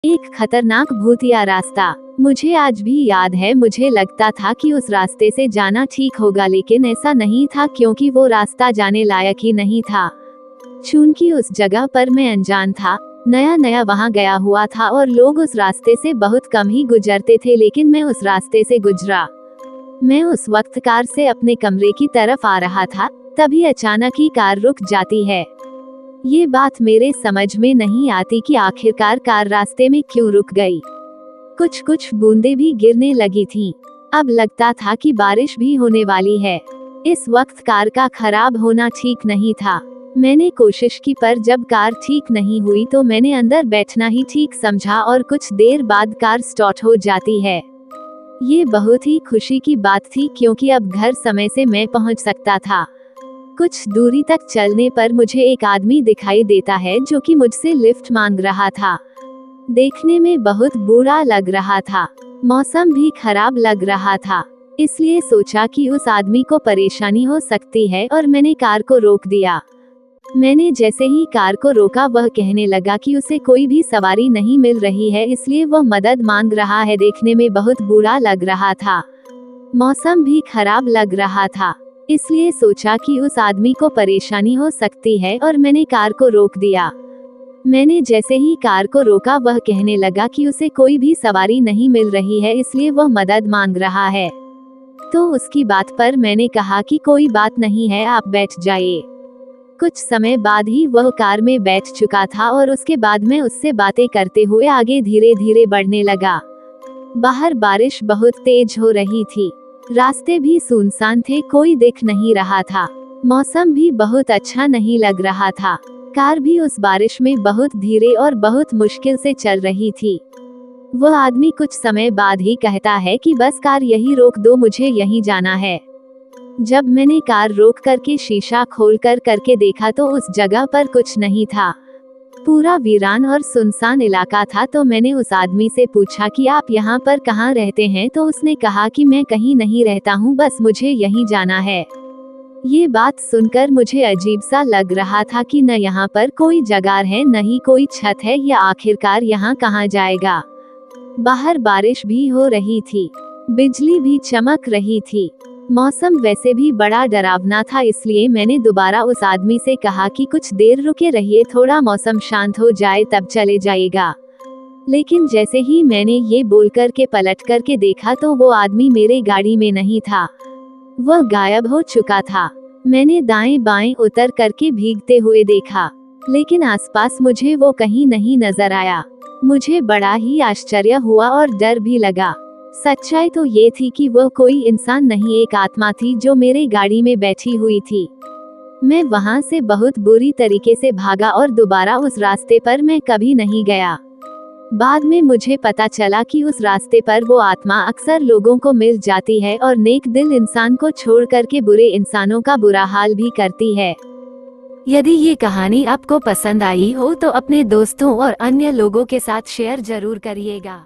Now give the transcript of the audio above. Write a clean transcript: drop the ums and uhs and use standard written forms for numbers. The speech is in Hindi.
एक खतरनाक भूतिया रास्ता। मुझे आज भी याद है, मुझे लगता था कि उस रास्ते से जाना ठीक होगा, लेकिन ऐसा नहीं था क्योंकि वो रास्ता जाने लायक ही नहीं था। चूंकि उस जगह पर मैं अनजान था, नया नया वहां गया हुआ था और लोग उस रास्ते से बहुत कम ही गुजरते थे, लेकिन मैं उस रास्ते से गुजरा। मैं उस वक्त कार से अपने कमरे की तरफ आ रहा था, तभी अचानक ही कार रुक जाती है। ये बात मेरे समझ में नहीं आती कि आखिरकार कार रास्ते में क्यों रुक गई। कुछ कुछ बूंदें भी गिरने लगी थीं। अब लगता था कि बारिश भी होने वाली है। इस वक्त कार का खराब होना ठीक नहीं था। मैंने कोशिश की, पर जब कार ठीक नहीं हुई तो मैंने अंदर बैठना ही ठीक समझा और कुछ देर बाद कार स्टार्ट हो जाती है। ये बहुत ही खुशी की बात थी क्योंकि अब घर समय से मैं पहुंच सकता था। कुछ दूरी तक चलने पर मुझे एक आदमी दिखाई देता है जो कि मुझसे लिफ्ट मांग रहा था। देखने में बहुत बुरा लग रहा था। मौसम भी खराब लग रहा था, इसलिए सोचा कि उस आदमी को परेशानी हो सकती है और मैंने कार को रोक दिया। मैंने जैसे ही कार को रोका, वह कहने लगा कि उसे कोई भी सवारी नहीं मिल रही है, इसलिए वह मदद मांग रहा है। देखने में बहुत बुरा लग रहा था, मौसम भी खराब लग रहा था, इसलिए सोचा कि उस आदमी को परेशानी हो सकती है और मैंने कार को रोक दिया। मैंने जैसे ही कार को रोका, वह कहने लगा कि उसे कोई भी सवारी नहीं मिल रही है, इसलिए वह मदद मांग रहा है। तो उसकी बात पर मैंने कहा कि कोई बात नहीं है, आप बैठ जाइए। कुछ समय बाद ही वह कार में बैठ चुका था और उसके बाद मैं उससे बातें करते हुए आगे धीरे धीरे बढ़ने लगा। बाहर बारिश बहुत तेज हो रही थी, रास्ते भी सुनसान थे, कोई दिख नहीं रहा था। मौसम भी बहुत अच्छा नहीं लग रहा था। कार भी उस बारिश में बहुत धीरे और बहुत मुश्किल से चल रही थी। वह आदमी कुछ समय बाद ही कहता है कि बस कार यहीं रोक दो, मुझे यहीं जाना है। जब मैंने कार रोक करके शीशा खोल करके देखा तो उस जगह पर कुछ नहीं था। पूरा वीरान और सुनसान इलाका था। तो मैंने उस आदमी से पूछा कि आप यहाँ पर कहाँ रहते हैं, तो उसने कहा कि मैं कहीं नहीं रहता हूँ, बस मुझे यहीं जाना है। ये बात सुनकर मुझे अजीब सा लग रहा था कि न यहाँ पर कोई जगह है, न ही कोई छत है, या आखिरकार यहाँ कहाँ जाएगा। बाहर बारिश भी हो रही थी, बिजली भी चमक रही थी, मौसम वैसे भी बड़ा डरावना था, इसलिए मैंने दोबारा उस आदमी से कहा कि कुछ देर रुके रहिए, थोड़ा मौसम शांत हो जाए तब चले जाएगा। लेकिन जैसे ही मैंने ये बोल करके पलट करके देखा तो वो आदमी मेरे गाड़ी में नहीं था, वह गायब हो चुका था। मैंने दाएं बाएं उतर करके भीगते हुए देखा, लेकिन आसपास मुझे वो कहीं नहीं नजर आया। मुझे बड़ा ही आश्चर्य हुआ और डर भी लगा। सच्चाई तो ये थी कि वह कोई इंसान नहीं, एक आत्मा थी जो मेरे गाड़ी में बैठी हुई थी। मैं वहां से बहुत बुरी तरीके से भागा और दोबारा उस रास्ते पर मैं कभी नहीं गया। बाद में मुझे पता चला कि उस रास्ते पर वो आत्मा अक्सर लोगों को मिल जाती है और नेक दिल इंसान को छोड़ करके बुरे इंसानों का बुरा हाल भी करती है। यदि ये कहानी आपको पसंद आई हो तो अपने दोस्तों और अन्य लोगों के साथ शेयर जरूर करिएगा।